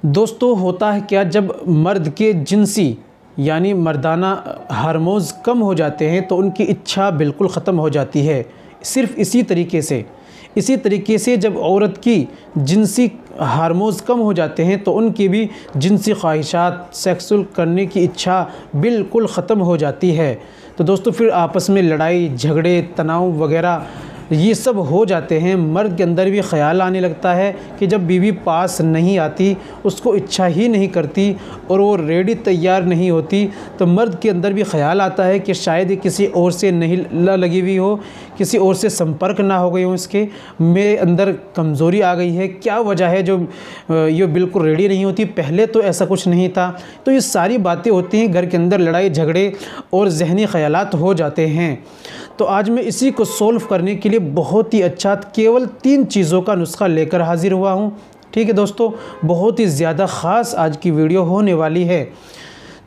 दोस्तों होता है क्या, जब मर्द के जिनसी यानी मर्दाना हार्मोन्स कम हो जाते हैं तो उनकी इच्छा बिल्कुल ख़त्म हो जाती है। सिर्फ़ इसी तरीके से जब औरत की जिनसी हार्मोन्स कम हो जाते हैं तो उनकी भी जिनसी ख्वाहिशात, सेक्सुअल करने की इच्छा बिल्कुल ख़त्म हो जाती है। तो दोस्तों फिर आपस में लड़ाई झगड़े तनाव वगैरह ये सब हो जाते हैं। मर्द के अंदर भी ख़्याल आने लगता है कि जब बीवी पास नहीं आती, उसको इच्छा ही नहीं करती और वो रेडी तैयार नहीं होती, तो मर्द के अंदर भी ख़्याल आता है कि शायद ये किसी और से नहीं लगी हुई हो, किसी और से संपर्क ना हो गई हो, इसके मेरे अंदर कमज़ोरी आ गई है, क्या वजह है जो ये बिल्कुल रेडी नहीं होती, पहले तो ऐसा कुछ नहीं था। तो ये सारी बातें होती हैं, घर के अंदर लड़ाई झगड़े और ज़हनी ख़यालात हो जाते हैं। तो आज मैं इसी को सोल्व करने के लिए बहुत ही अच्छा केवल 3 चीज़ों का नुस्खा लेकर हाजिर हुआ हूँ। ठीक है दोस्तों, बहुत ही ज़्यादा ख़ास आज की वीडियो होने वाली है।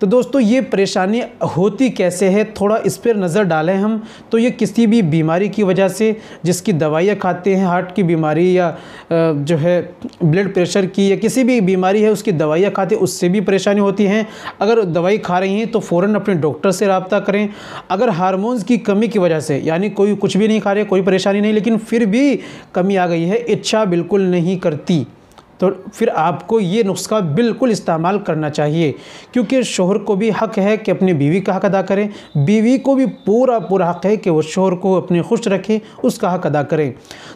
तो दोस्तों ये परेशानी होती कैसे है, थोड़ा इस पर नज़र डालें हम। तो ये किसी भी बीमारी की वजह से, जिसकी दवाइयाँ खाते हैं, हार्ट की बीमारी या जो है ब्लड प्रेशर की या किसी भी बीमारी है उसकी दवाइयाँ खाते, उससे भी परेशानी होती हैं। अगर दवाई खा रही हैं तो फ़ौरन अपने डॉक्टर से रब्ता करें। अगर हार्मोन्स की कमी की वजह से, यानी कोई कुछ भी नहीं खा रहे, कोई परेशानी नहीं, लेकिन फिर भी कमी आ गई है, इच्छा बिल्कुल नहीं करती, तो फिर आपको ये नुस्खा बिल्कुल इस्तेमाल करना चाहिए। क्योंकि शोहर को भी हक़ है कि अपनी बीवी का हक़ अदा करें, बीवी को भी पूरा हक़ है कि वो शोहर को अपने खुश रखे, उसका हक़ अदा करें।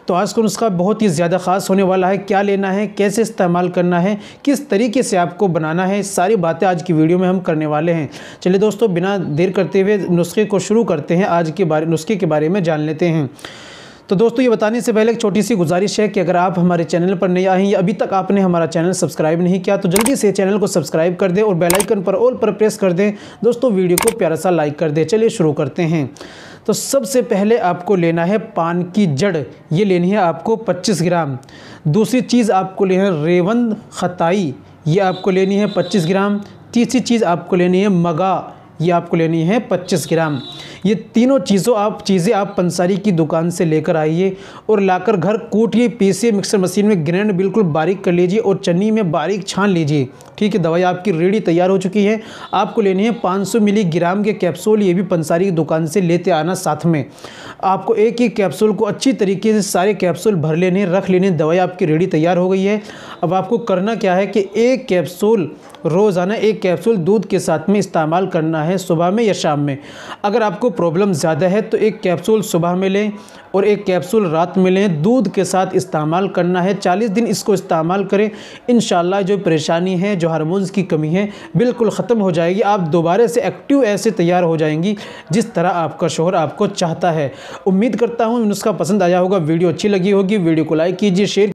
तो आज का नुस्खा बहुत ही ज़्यादा ख़ास होने वाला है। क्या लेना है, कैसे इस्तेमाल करना है, किस तरीके से आपको बनाना है, सारी बातें आज की वीडियो में हम करने वाले हैं। चलिए दोस्तों, बिना देर करते हुए नुस्खे को शुरू करते हैं। आज के नुस्खे के बारे में जान लेते हैं। तो दोस्तों ये बताने से पहले एक छोटी सी गुजारिश है कि अगर आप हमारे चैनल पर नए आए हैं या अभी तक आपने हमारा चैनल सब्सक्राइब नहीं किया तो जल्दी से चैनल को सब्सक्राइब कर दें और बेल आइकन पर ऑल पर प्रेस कर दें। दोस्तों वीडियो को प्यारा सा लाइक कर दें। चलिए शुरू करते हैं। तो सबसे पहले आपको लेना है पान की जड़, ये लेनी है आपको 25 ग्राम। दूसरी चीज़ आपको लेनी है रेवंद खताई, ये आपको लेनी है 25 ग्राम। तीसरी चीज़ आपको लेनी है मगा, ये आपको लेनी है 25 ग्राम। ये तीनों चीज़ें आप पंसारी की दुकान से लेकर आइए और लाकर घर कूटिए, पीसिए, मिक्सर मशीन में ग्राइंड बिल्कुल बारीक कर लीजिए और चन्नी में बारीक छान लीजिए। ठीक है, दवाई आपकी रेडी तैयार हो चुकी है। आपको लेनी है 500 मिलीग्राम के कैप्सूल, ये भी पंसारी की दुकान से लेते आना साथ में। आपको एक ही कैप्सूल को अच्छी तरीके से सारे कैप्सूल भर लेने, रख लेने। दवाई आपकी रेडी तैयार हो गई है। अब आपको करना क्या है कि एक कैप्सूल रोज़ाना, एक कैप्सूल दूध के साथ में इस्तेमाल करना है, सुबह में या शाम में। अगर आपको प्रॉब्लम ज़्यादा है तो एक कैप्सूल सुबह में लें और एक कैप्सूल रात में लें। दूध के साथ इस्तेमाल करना है। 40 दिन इसको इस्तेमाल करें। इंशाल्लाह जो परेशानी है, जो हार्मोन्स की कमी है, बिल्कुल ख़त्म हो जाएगी। आप दोबारा से एक्टिव ऐसे तैयार हो जाएंगी जिस तरह आपका शौहर आपको चाहता है। उम्मीद करता हूँ नुस्खा पसंद आया होगा, वीडियो अच्छी लगी होगी। वीडियो को लाइक कीजिए, शेयर